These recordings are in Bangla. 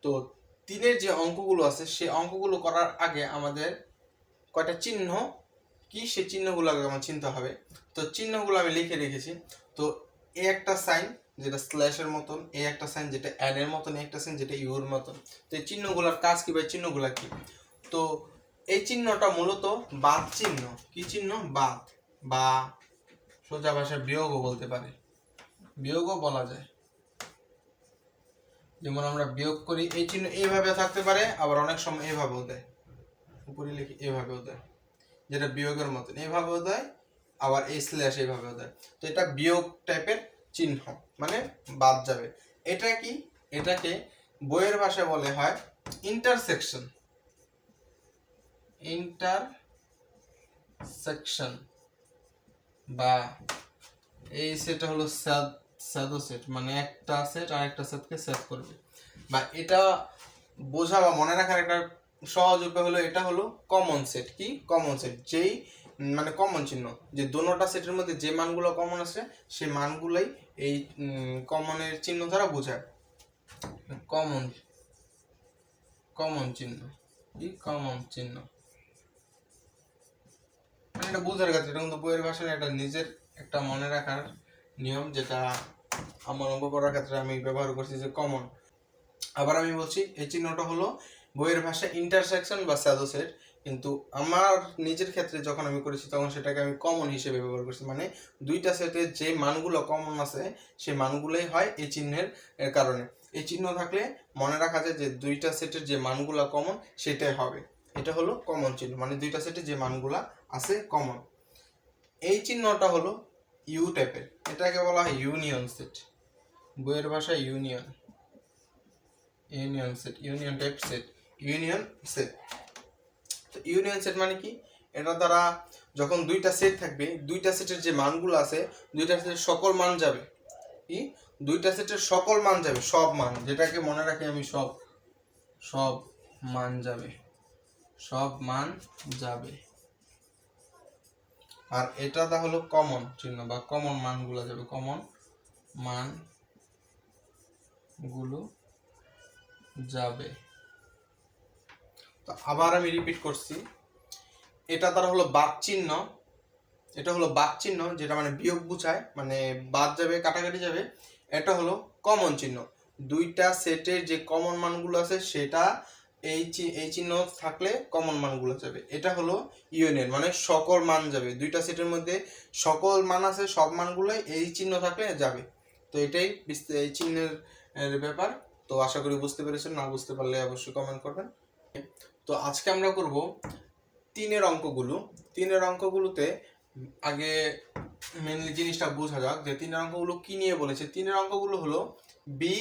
তো 3-এর যে অঙ্কগুলো আছে সেই অঙ্কগুলো করার আগে আমাদের কয়টা চিহ্ন কি সেই চিহ্নগুলো আগে আমার চিনতে হবে। তো চিহ্নগুলো আমি লিখে রেখেছি। তো এ একটা সাইন যেটা স্ল্যাশের মতন, এ একটা সাইন যেটা অ্যান এর মতন, এ একটা সাইন যেটা ইউর মতন। তো এই চিহ্নগুলোর কাজ কি বা চিহ্নগুলো কি? তো এই চিহ্নটা মূলত বাদ চিহ্ন। কি চিহ্ন? বাদ, বা সোজা ভাষায় বিয়োগও বলতে পারে, বিয়োগও বলা যায়। যেমন আমরা বিয়োগ করি, এই চিহ্ন এইভাবে থাকতে পারে, আবার অনেক সময় এইভাবেও দেয়, উপরে লিখি এইভাবেও দেয়, যেটা বিয়োগের মতন এইভাবেও দেয়, আবার এই স্ল্যাশ এইভাবেও দেয়। তো এটা বিয়োগ টাইপের চিহ্ন, মানে বাদ যাবে। এটা কি? এটাকে বইয়ের ভাষায় বলে হয় ইন্টারসেকশন। ইন্টারসেকশন বা এই সেট হলো স্যাডো সেট, মানে একটা সেট আর একটা সেটকে সেট করবে। বা এটা বোঝা বা মনে রাখার একটা সহজ উপায় হলো, এটা হলো কমন সেট। কি কমন সেট? যেই মানে কমন চিহ্ন, যে দোনোটা সেটের মধ্যে যে মানগুলো কমন আছে সেই মানগুলোই এই কমনের চিহ্ন দ্বারা বোঝায়। কমন কমন চিহ্ন, কি কমন চিহ্ন, মানে এটা বোঝার ক্ষেত্রে এটা কিন্তু বইয়ের ভাষায় এটা নিজের একটা মনে রাখার নিয়ম, যেটা আমার অঙ্ক করার ক্ষেত্রে আমি ব্যবহার করছি, যে কমন। আবার আমি বলছি এই চিহ্নটা হলো বইয়ের ভাষায় ইন্টারসেকশন বা স্যাডো সেট, কিন্তু আমার নিজের ক্ষেত্রে যখন আমি করেছি তখন সেটাকে আমি কমন হিসেবে ব্যবহার করছি। মানে দুইটা সেটের যে মানগুলো কমন আছে সেই মানগুলোই হয় এই চিহ্নের কারণে। এই চিহ্ন থাকলে মনে রাখা যায় যে দুইটা সেটের যে মানগুলো কমন সেটাই হবে। এটা হলো কমন চিহ্ন, মানে দুইটা সেটের যে মানগুলা আছে কমন। এই চিহ্নটা হলো ইউ টাইপের, এটাকে বলা হয় ইউনিয়ন সেট, বইয়ের ভাষায় union, union set, union type set, union set. তো ইউনিয়ন সেট মানে কি? এটা দ্বারা যখন দুইটা সেট থাকবে, দুইটা সেটের যে মানগুলো আছে দুইটা সেটের সকল মান যাবে। কি? দুইটা সেটের সকল মান যাবে, সব মান, যেটাকে মনে রাখি আমি সব, সব মান যাবে, সব মান যাবে। আর এটা হলো কমন চিহ্ন বা কমন মানগুলো যাবে, কমন মান গুলো যাবে। তো আবার আমি রিপিট করছি, এটা দ্বারা হলো বাদ চিহ্ন, এটা হলো বাদ চিহ্ন যেটা মানে বিয়োগ বুঝায়, মানে বাদ যাবে, কাটাকাটি যাবে। এটা হলো কমন চিহ্ন, দুইটা সেটের যে কমন মানগুলো আছে সেটা এই চিহ্ন থাকলে কমন মানগুলো যাবে। এটা হলো ইউনিয়ন, মানে সকল মান যাবে, দুইটা সেটের মধ্যে সকল মান আছে, সব মানগুলোই এই চিহ্ন থাকলে যাবে। তো এটাই এই চিহ্নের ব্যাপার। তো আশা করি বুঝতে পেরেছেন, না বুঝতে পারলে অবশ্যই কমেন্ট করবেন। তো আজকে আমরা করব 3-এর অঙ্কগুলো। 3-এর অঙ্কগুলোতে আগে মেনলি জিনিসটা বোঝা যাক যে 3-এর অঙ্কগুলো কি নিয়ে বলেছে। 3-এর অঙ্কগুলো হলো বি,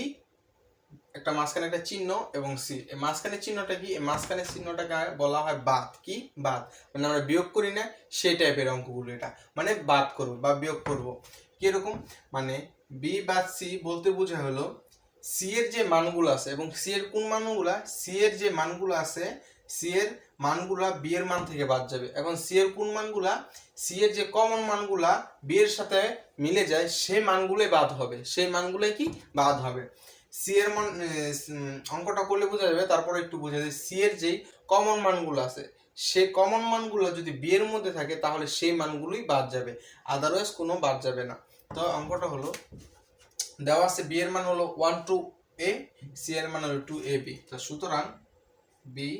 একটা মাঝখানে একটা চিহ্ন, এবং সি। এই মাঝখানের চিহ্নটা কি? এই মাঝখানের চিহ্নটাকে বলা হয় বাদ। কি? বাদ, মানে আমরা বিয়োগ করি না সেই টাইপের অঙ্কগুলো। এটা মানে বাদ করব বা বিয়োগ করব। কিরকম? মানে বি বা সি বলতে বোঝা হলো সি এর যে মানগুলো আছে, এবং সি এর কোন মানগুলা? সি এর যে মানগুলো আছে সি এর মানগুলা বি এর মান থেকে বাদ যাবে। এখন সি এর কোন মানগুলা? সি এর যে কমন মানগুলা বি এর সাথে মিলে যায় সেই মানগুলোই বাদ হবে, সেই মানগুলোই কি বাদ হবে। সি এর মান অঙ্কটা করলে বোঝা যাবে, তারপরে একটু বোঝা যায় সি এর যেই কমন মানগুলো আছে সেই কমন মানগুলো যদি বি এর মধ্যে থাকে তাহলে সেই মানগুলোই বাদ যাবে, আদারওয়াইজ কোনো বাদ যাবে না। তো অঙ্কটা হলো দেওয়া আছে বি এর মান হলো 1 2 a, সি এর মান হলো 2 ab। তো সুতরাং বি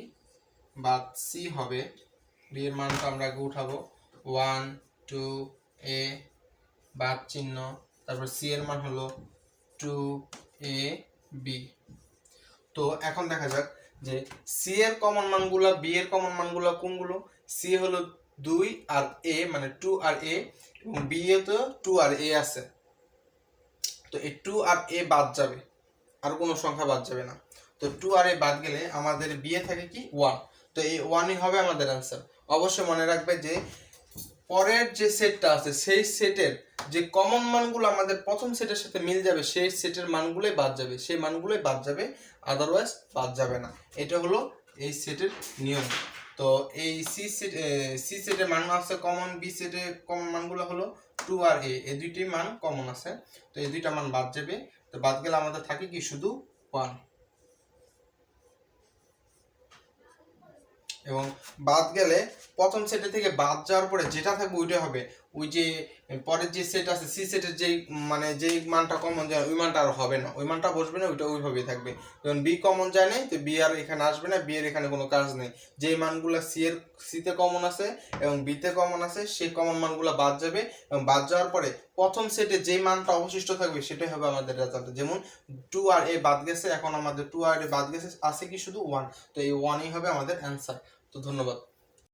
বাদ সি হবে, বি এর মানটা আমরা আগে উঠাবো 1 2 a বাদ চিহ্ন, তারপর সি এর মান হলো 2 a b। তো এখন দেখা যাক যে সি এর কমন মানগুলো বি এর কমন মানগুলো কোনগুলো। সি হলো 2 আর a, মানে 2 আর a, এবং বি এ তো 2 আর a আছে। তো এই 2 আর a বাদ যাবে, আর কোনো সংখ্যা বাদ যাবে না। তো 2 আর a বাদ গেলে আমাদের বি এ থাকে কি 1। তো এই 1ই হবে আমাদের आंसर। অবশ্যই মনে রাখবে যে পরের যে সেটটা আছে সেই সেটের যে কমন মানগুলো আমাদের প্রথম সেটের সাথে মিল যাবে সেই সেটের মানগুলোই বাদ যাবে, সেই মানগুলোই বাদ যাবে, আদারওয়াইজ বাদ যাবে না। এটা হলো এই সেটের নিয়ম। তো এই সি সেটের মান আছে কমন, বি সেটের কমন মানগুলো হলো 2 আর a, এই দুইটি মান কমন আছে। তো এই দুইটা মান বাদ যাবে। তো বাদ গেলে আমাদের থাকে কি শুধু 1। এবং বাদ গেলে প্রথম সেটে থেকে বাদ যাওয়ার পরে যেটা থাকবে ওইটা হবে, ওই যে পরের যে সেট আছে সি সেটের যেই মানে যেই মানটা কমন যায় ওই মানটা আর হবে না, ওই মানটা বসবে না, ওইটা ওইভাবেই থাকবে। যেমন বি কমন যায় নাই, তো বি আর এখানে আসবে না, বি এর এখানে কোনো কাজ নেই। যেই মানগুলো সিতে কমন আছে এবং বিতে কমন আছে সেই কমন মানগুলো বাদ যাবে, এবং বাদ যাওয়ার পরে প্রথম সেটে যেই মানটা অবশিষ্ট থাকবে সেটাই হবে আমাদের রেজাল্ট। যেমন 2 আর এ বাদ গেছে, এখন আমাদের 2 আর এ বাদ গেছে, আছে কি শুধু 1, তো এই 1ই হবে আমাদের অ্যান্সার। তো ধন্যবাদ।